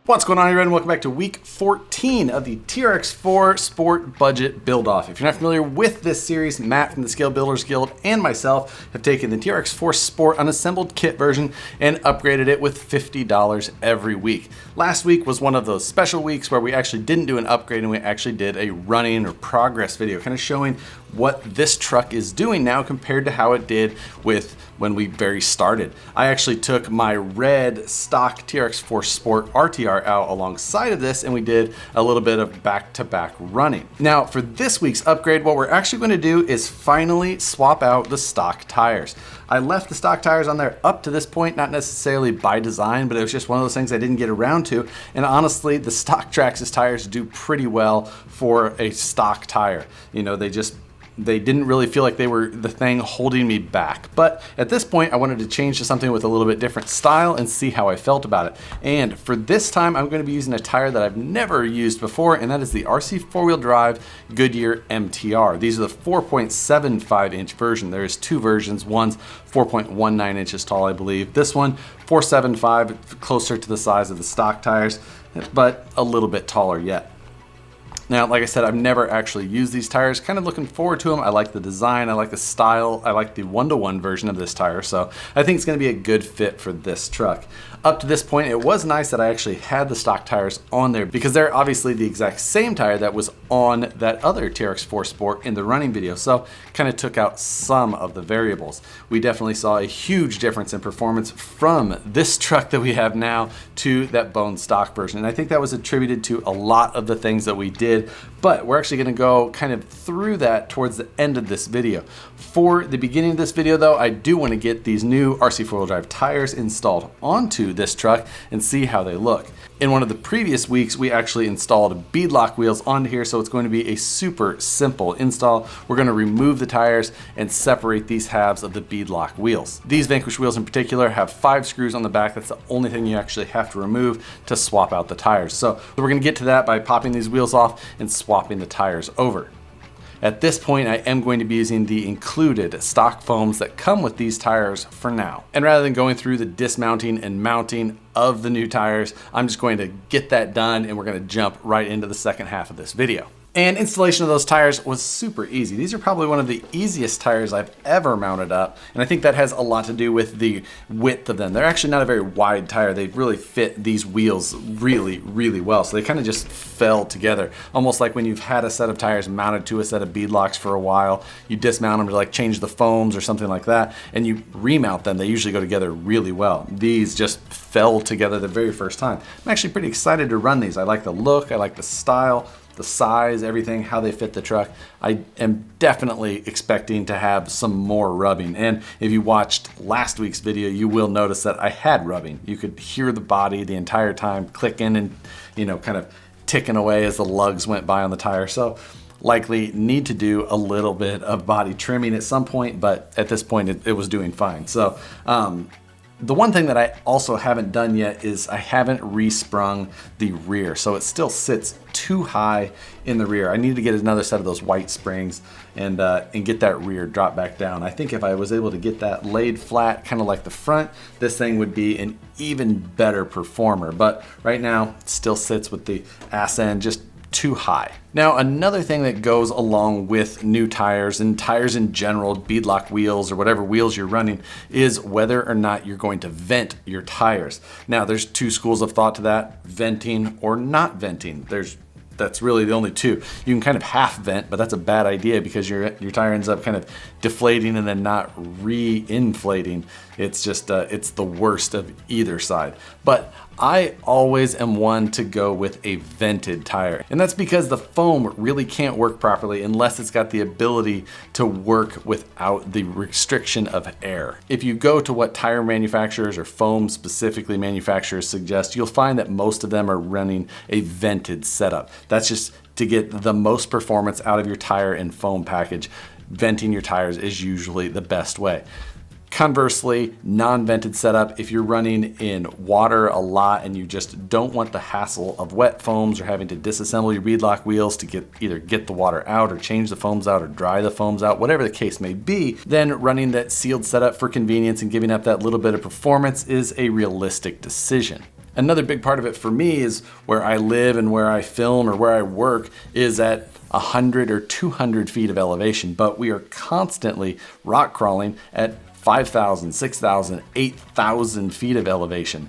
What's going on, everyone? Welcome back to week 14 of the TRX-4 Sport Budget Build-Off. If you're not familiar with this series, Matt from the Scale Builders Guild and myself have taken the TRX-4 Sport unassembled kit version and upgraded it with $50 every week. Last week was one of those special weeks where we actually didn't do an upgrade and we actually did a running or progress video, kind of showing what this truck is doing now compared to how it did with when we very started. I actually took my red stock TRX-4 Sport RTR out alongside of this and we did a little bit of back-to-back running. Now for this week's upgrade, what we're actually going to do is finally swap out the stock tires. I left the stock tires on there up to this point, not necessarily by design, but it was just one of those things I didn't get around to. And honestly, the stock Traxxas tires do pretty well for a stock tire. You know, they didn't really feel like they were the thing holding me back. But at this point, I wanted to change to something with a little bit different style and see how I felt about it. And for this time, I'm going to be using a tire that I've never used before, and that is the RC four-wheel drive Goodyear MTR. These are the 4.75 inch version. There's two versions. One's 4.19 inches tall, I believe. This one, 4.75, closer to the size of the stock tires, but a little bit taller yet. Now, like I said, I've never actually used these tires. Kind of looking forward to them. I like the design, I like the style, I like the one-to-one version of this tire, so I think it's going to be a good fit for this truck. Up to this point, it was nice that I actually had the stock tires on there because they're obviously the exact same tire that was on that other TRX-4 Sport in the running video, so kind of took out some of the variables. We definitely saw a huge difference in performance from this truck that we have now to that bone stock version, and I think that was attributed to a lot of the things that we did, but we're actually going to go kind of through that towards the end of this video. For the beginning of this video though, I do want to get these new RC four-wheel drive tires installed onto this truck and see how they look. In one of the previous weeks, we actually installed beadlock wheels onto here, so it's going to be a super simple install. We're going to remove the tires and separate these halves of the beadlock wheels. These Vanquish wheels in particular have 5 screws on the back. That's the only thing you actually have to remove to swap out the tires. So we're going to get to that by popping these wheels off and swapping the tires over. At this point, I am going to be using the included stock foams that come with these tires for now. And rather than going through the dismounting and mounting of the new tires, I'm just going to get that done and we're going to jump right into the second half of this video. And installation of those tires was super easy. These are probably one of the easiest tires I've ever mounted up, and I think that has a lot to do with the width of them. They're actually not a very wide tire. They really fit these wheels really, really well. So they kind of just fell together, almost like when you've had a set of tires mounted to a set of beadlocks for a while. You dismount them to like change the foams or something like that, and you remount them. They usually go together really well. These just fell together the very first time. I'm actually pretty excited to run these. I like the look, I like the style, the size, everything, how they fit the truck. I am definitely expecting to have some more rubbing. And if you watched last week's video, you will notice that I had rubbing. You could hear the body the entire time clicking and, you know, kind of ticking away as the lugs went by on the tire. So likely need to do a little bit of body trimming at some point, but at this point it was doing fine. So the one thing that I also haven't done yet is I haven't resprung the rear, so it still sits too high in the rear. I need to get another set of those white springs and get that rear drop back down. I think if I was able to get that laid flat, kind of like the front, this thing would be an even better performer. But right now, it still sits with the ass end just too high. Now, another thing that goes along with new tires and tires in general, beadlock wheels or whatever wheels you're running, is whether or not you're going to vent your tires. Now, there's two schools of thought to that: venting or not venting. That's really the only two. You can kind of half vent, but that's a bad idea because your tire ends up kind of deflating and then not re-inflating. It's just, it's the worst of either side. But I always am one to go with a vented tire. And that's because the foam really can't work properly unless it's got the ability to work without the restriction of air. If you go to what tire manufacturers or foam specifically manufacturers suggest, you'll find that most of them are running a vented setup. That's just to get the most performance out of your tire and foam package. Venting your tires is usually the best way. Conversely, non-vented setup, if you're running in water a lot and you just don't want the hassle of wet foams or having to disassemble your beadlock wheels to either get the water out or change the foams out or dry the foams out, whatever the case may be, then running that sealed setup for convenience and giving up that little bit of performance is a realistic decision. Another big part of it for me is where I live and where I film or where I work is at 100 or 200 feet of elevation, but we are constantly rock crawling at 5,000, 6,000, 8,000 feet of elevation.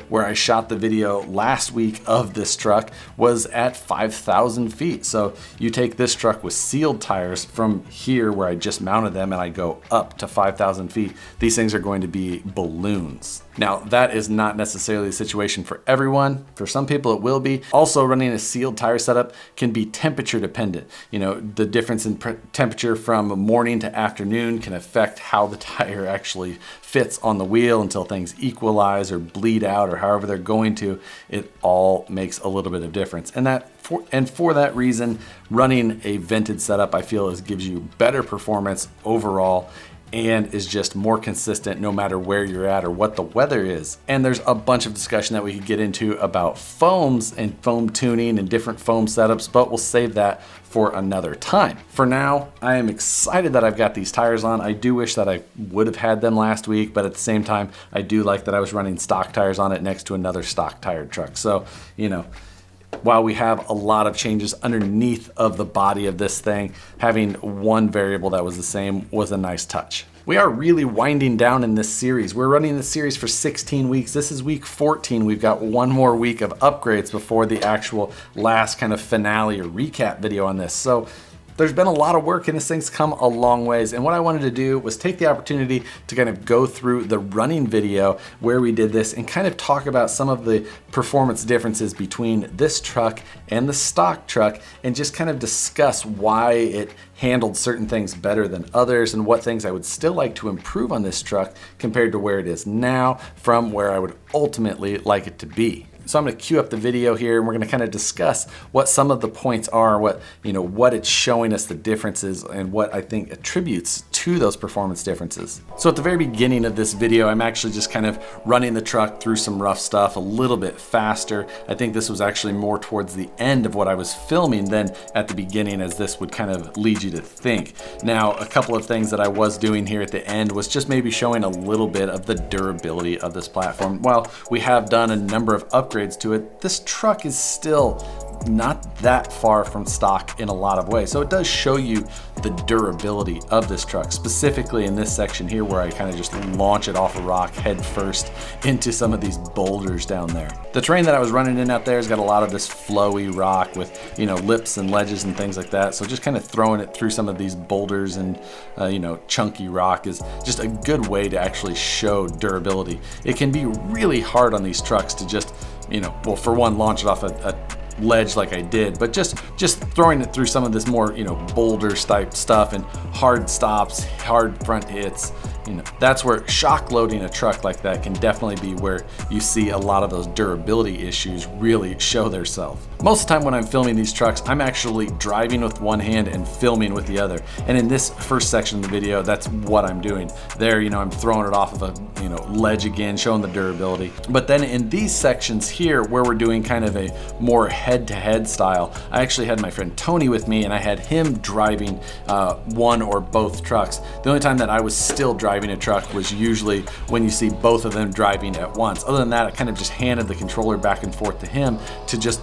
Where I shot the video last week of this truck was at 5,000 feet. So you take this truck with sealed tires from here where I just mounted them and I go up to 5,000 feet. These things are going to be balloons. Now, that is not necessarily the situation for everyone. For some people, it will be. Also, running a sealed tire setup can be temperature dependent. You know, the difference in temperature from morning to afternoon can affect how the tire actually fits on the wheel until things equalize or bleed out or however they're going to. It all makes a little bit of difference. And for that reason, running a vented setup, I feel, gives you better performance overall and is just more consistent no matter where you're at or what the weather is. And there's a bunch of discussion that we could get into about foams and foam tuning and different foam setups, but we'll save that for another time. For now, I am excited that I've got these tires on. I do wish that I would have had them last week, but at the same time, I do like that I was running stock tires on it next to another stock tire truck. So, you know, while we have a lot of changes underneath of the body of this thing, having one variable that was the same was a nice touch. We are really winding down in this series. We're running this series for 16 weeks. This is week 14. We've got one more week of upgrades before the actual last kind of finale or recap video on this. So there's been a lot of work and this thing's come a long ways. And what I wanted to do was take the opportunity to kind of go through the running video where we did this and kind of talk about some of the performance differences between this truck and the stock truck and just kind of discuss why it handled certain things better than others and what things I would still like to improve on this truck compared to where it is now from where I would ultimately like it to be. So I'm going to cue up the video here and we're going to kind of discuss what some of the points are, what it's showing us the differences and what I think attributes to those performance differences. So at the very beginning of this video, I'm actually just kind of running the truck through some rough stuff a little bit faster. I think this was actually more towards the end of what I was filming than at the beginning, as this would kind of lead you to think. Now, a couple of things that I was doing here at the end was just maybe showing a little bit of the durability of this platform. While we have done a number of upgrades to it, this truck is still not that far from stock in a lot of ways. So it does show you the durability of this truck, specifically in this section here where I kind of just launch it off a rock head first into some of these boulders down there. The terrain that I was running in out there has got a lot of this flowy rock with, lips and ledges and things like that. So just kind of throwing it through some of these boulders and, chunky rock is just a good way to actually show durability. It can be really hard on these trucks to just, well, for one, launch it off a ledge like I did, but just throwing it through some of this more, boulders type stuff and hard stops, hard front hits, that's where shock loading a truck like that can definitely be where you see a lot of those durability issues really show themselves. Most of the time when I'm filming these trucks, I'm actually driving with one hand and filming with the other. And in this first section of the video, that's what I'm doing. There, I'm throwing it off of a, ledge again, showing the durability. But then in these sections here, where we're doing kind of a more head-to-head style, I actually had my friend Tony with me and I had him driving one or both trucks. The only time that I was still driving a truck was usually when you see both of them driving at once. Other than that, I kind of just handed the controller back and forth to him to just,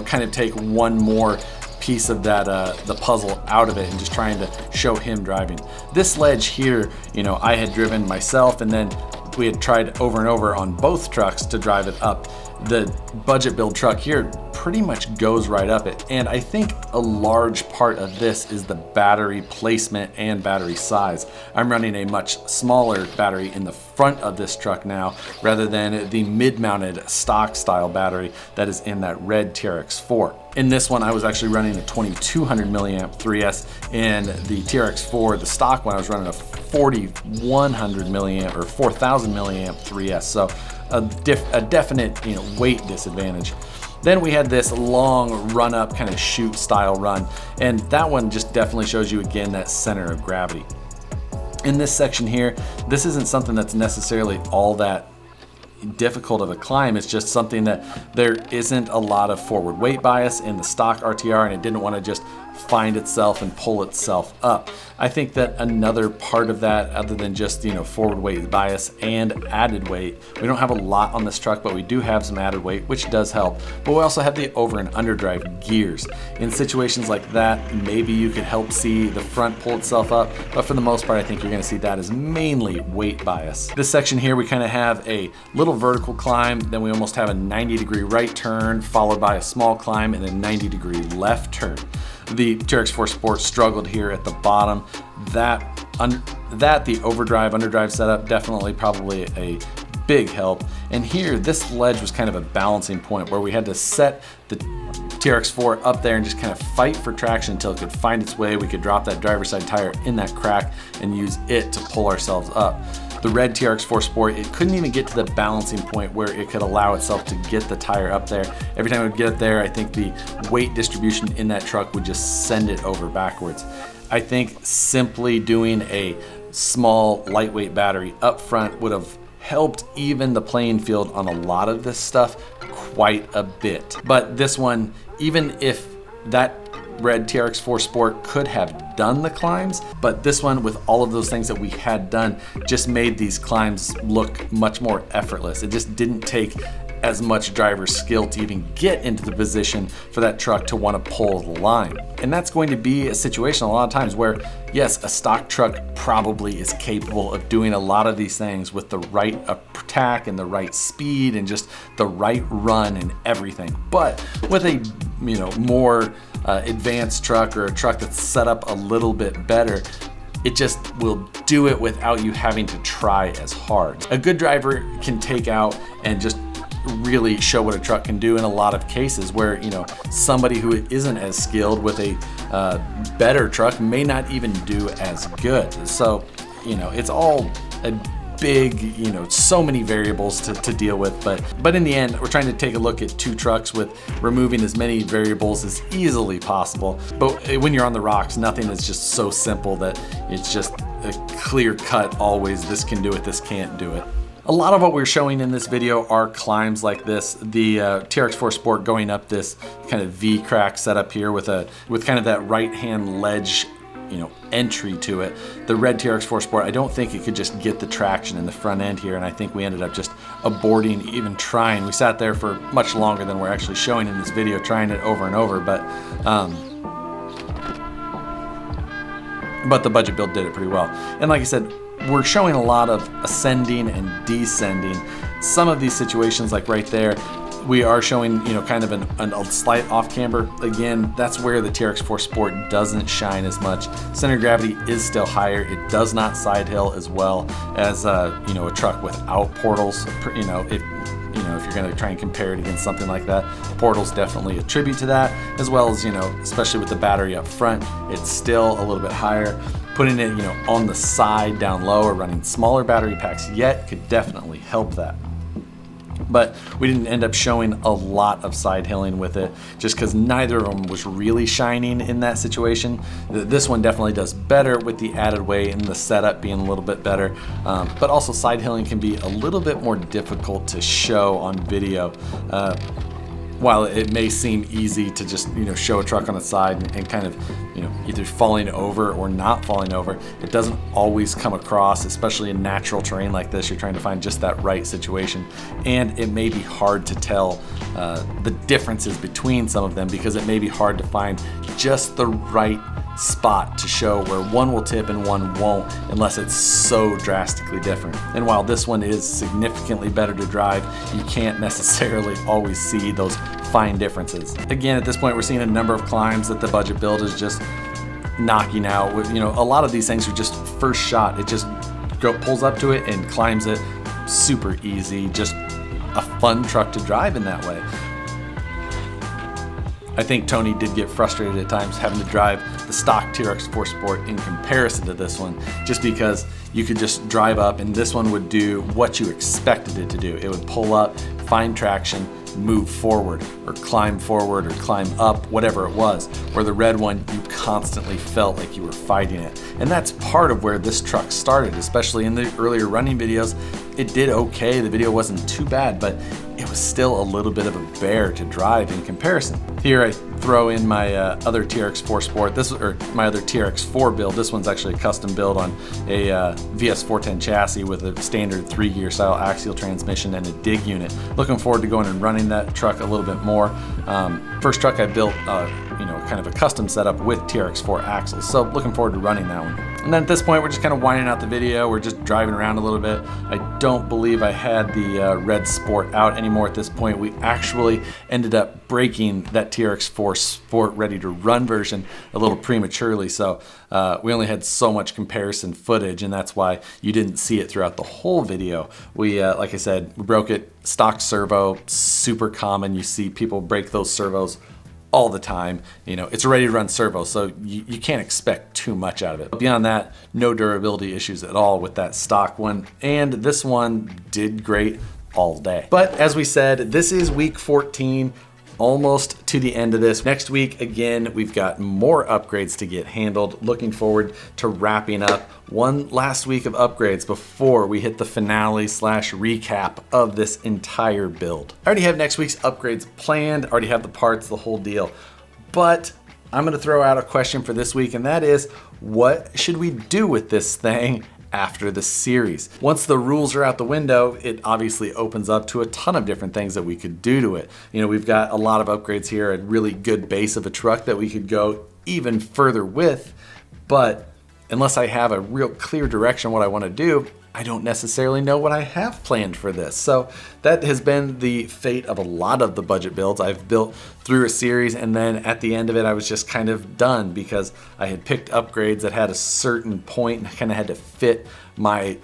kind of take one more piece of that the puzzle out of it and just trying to show him driving. This ledge here, I had driven myself and then we had tried over and over on both trucks to drive it up. The budget build truck here pretty much goes right up it. And I think a large part of this is the battery placement and battery size. I'm running a much smaller battery in the front of this truck now rather than the mid-mounted stock style battery that is in that red TRX-4. In this one, I was actually running a 2200 milliamp 3S. In the TRX-4, the stock one, I was running a 4100 milliamp or 4000 milliamp 3S. So a definite weight disadvantage. Then we had this long run up kind of chute style run, and that one just definitely shows you again that center of gravity. In this section here, this isn't something that's necessarily all that difficult of a climb. It's just something that there isn't a lot of forward weight bias in the stock RTR, and it didn't want to just find itself and pull itself up. I think that another part of that, other than just, you know, forward weight bias and added weight, we don't have a lot on this truck, but we do have some added weight, which does help. But we also have the over and underdrive gears. In situations like that, maybe you could help see the front pull itself up, but for the most part, I think you're gonna see that as mainly weight bias. This section here, we kind of have a little vertical climb, then we almost have a 90-degree right turn, followed by a small climb and a 90-degree left turn. The TRX-4 Sport struggled here at the bottom. The overdrive, underdrive setup, definitely probably a big help. And here, this ledge was kind of a balancing point where we had to set the TRX-4 up there and just kind of fight for traction until it could find its way. We could drop that driver's side tire in that crack and use it to pull ourselves up. The red TRX-4 Sport, it couldn't even get to the balancing point where it could allow itself to get the tire up there. Every time it would get up there, I think the weight distribution in that truck would just send it over backwards. I think simply doing a small lightweight battery up front would have helped even the playing field on a lot of this stuff quite a bit. But this one, even if that red TRX-4 Sport could have done the climbs, but this one, with all of those things that we had done, just made these climbs look much more effortless. It just didn't take as much driver skill to even get into the position for that truck to want to pull the line. And that's going to be a situation a lot of times where, yes, a stock truck probably is capable of doing a lot of these things with the right attack and the right speed and just the right run and everything. But with a, you know, more advanced truck, or a truck that's set up a little bit better, it just will do it without you having to try as hard. A good driver can take out and just really show what a truck can do in a lot of cases where, you know, somebody who isn't as skilled with a better truck may not even do as good. So, you know, it's all a big, you know, so many variables to deal with, but in the end, we're trying to take a look at two trucks with removing as many variables as easily possible. But when you're on the rocks, nothing is just so simple that it's just a clear cut always, this can do it, this can't do it. A lot of what we're showing in this video are climbs like this. The TRX-4 Sport going up this kind of V crack setup here with kind of that right hand ledge, you know, entry to it. The red TRX-4 Sport, I don't think it could just get the traction in the front end here, and I think we ended up just aborting even trying. We sat there for much longer than we're actually showing in this video, trying it over and over, but the budget build did it pretty well. And like I said, we're showing a lot of ascending and descending. Some of these situations, like right there, we are showing, you know, kind of a slight off camber. Again, that's where the TRX-4 Sport doesn't shine as much. Center of gravity is still higher. It does not side hill as well as you know, a truck without portals. You know, if you're going to try and compare it against something like that, portals definitely attribute to that, as well as, you know, especially with the battery up front, it's still a little bit higher. Putting it, you know, on the side down low or running smaller battery packs yet could definitely help that. But we didn't end up showing a lot of side hilling with it just because neither of them was really shining in that situation. This one definitely does better with the added weight and the setup being a little bit better, but also side hilling can be a little bit more difficult to show on video. While it may seem easy to just, you know, show a truck on its side and kind of, you know, either falling over or not falling over, it doesn't always come across, especially in natural terrain like this. You're trying to find just that right situation, and it may be hard to tell the differences between some of them because it may be hard to find just the right spot to show where one will tip and one won't unless it's so drastically different. And while this one is significantly better to drive, you can't necessarily always see those fine differences. Again, at this point, we're seeing a number of climbs that the budget build is just knocking out. With, you know, a lot of these things are just first shot. It just pulls up to it and climbs it super easy. Just a fun truck to drive in that way. I think Tony did get frustrated at times having to drive the stock TRX-4 Sport in comparison to this one, just because you could just drive up and this one would do what you expected it to do. It would pull up, find traction, move forward or climb up, whatever it was. Where the red one, you constantly felt like you were fighting it. And that's part of where this truck started, especially in the earlier running videos. It did okay, the video wasn't too bad, but it was still a little bit of a bear to drive in comparison. Here I throw in my other TRX-4 Sport, my other TRX-4 build. This one's actually a custom build on a VS410 chassis with a standard 3-gear style axial transmission and a dig unit. Looking forward to going and running that truck a little bit more. First truck I built, kind of a custom setup with TRX-4 axles, so looking forward to running that one. And then at this point, we're just kind of winding out the video. We're just driving around a little bit. I don't believe I had the red Sport out anymore at this point. We actually ended up breaking that TRX-4 Sport ready to run version a little prematurely, so we only had so much comparison footage, and that's why you didn't see it throughout the whole video. We, like I said, we broke it stock servo, super common. You see people break those servos all the time. It's a ready to run servo, so you can't expect too much out of it. But beyond that, no durability issues at all with that stock one, and this one did great all day. But as we said, this is week 14, almost to the end of this. Next week, again, we've got more upgrades to get handled. Looking forward to wrapping up one last week of upgrades before we hit the finale / recap of this entire build. I already have next week's upgrades planned, already have the parts, the whole deal. But I'm gonna throw out a question for this week, and that is, what should we do with this thing after the series? Once the rules are out the window, it obviously opens up to a ton of different things that we could do to it. We've got a lot of upgrades here, a really good base of a truck that we could go even further with, but unless I have a real clear direction what I want to do, I don't necessarily know what I have planned for this. So that has been the fate of a lot of the budget builds I've built through a series, and then at the end of it I was just kind of done because I had picked upgrades that had a certain point and I kind of had to fit my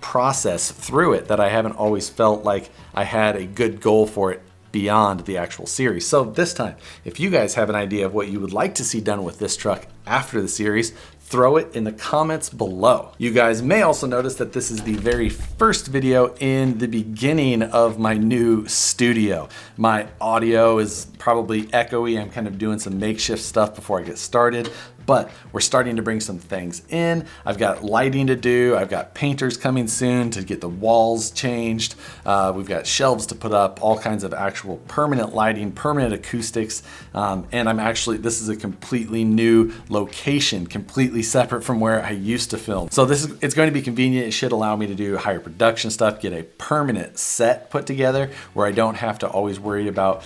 process through it, that I haven't always felt like I had a good goal for it beyond the actual series. So this time, if you guys have an idea of what you would like to see done with this truck after the series, throw it in the comments below. You guys may also notice that this is the very first video in the beginning of my new studio. My audio is probably echoey. I'm kind of doing some makeshift stuff before I get started, but we're starting to bring some things in. I've got lighting to do. I've got painters coming soon to get the walls changed. We've got shelves to put up, all kinds of actual permanent lighting, permanent acoustics. And this is a completely new location, completely separate from where I used to film. So it's going to be convenient. It should allow me to do higher production stuff, get a permanent set put together where I don't have to always worry about,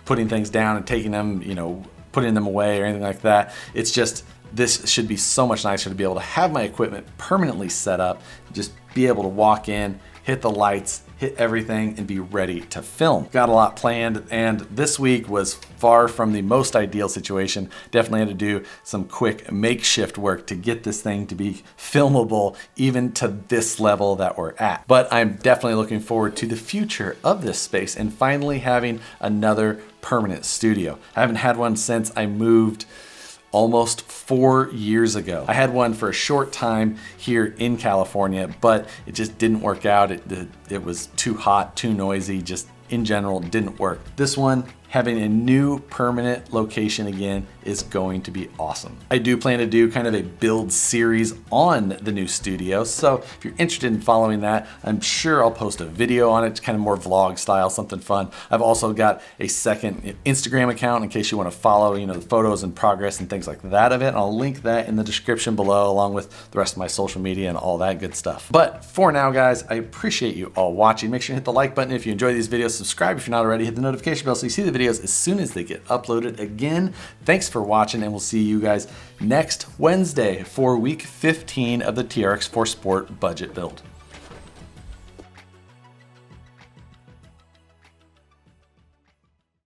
putting things down and taking them, putting them away or anything like that. It's just, this should be so much nicer to be able to have my equipment permanently set up, just be able to walk in, hit the lights, hit everything, and be ready to film. Got a lot planned, and this week was far from the most ideal situation. Definitely had to do some quick makeshift work to get this thing to be filmable, even to this level that we're at. But I'm definitely looking forward to the future of this space and finally having another permanent studio. I haven't had one since I moved almost 4 years ago. I had one for a short time here in California, but it just didn't work out. It was too hot, too noisy, just in general didn't work. This one, having a new permanent location again, is going to be awesome. I do plan to do kind of a build series on the new studio, so if you're interested in following that, I'm sure I'll post a video on it. It's kind of more vlog style, something fun. I've also got a second Instagram account in case you want to follow, the photos and progress and things like that of it. And I'll link that in the description below, along with the rest of my social media and all that good stuff. But for now, guys, I appreciate you all watching. Make sure you hit the like button if you enjoy these videos. Subscribe if you're not already. Hit the notification bell so you see the videos as soon as they get uploaded. Again, thanks for watching, and we'll see you guys next Wednesday for week 15 of the TRX-4 Sport budget build.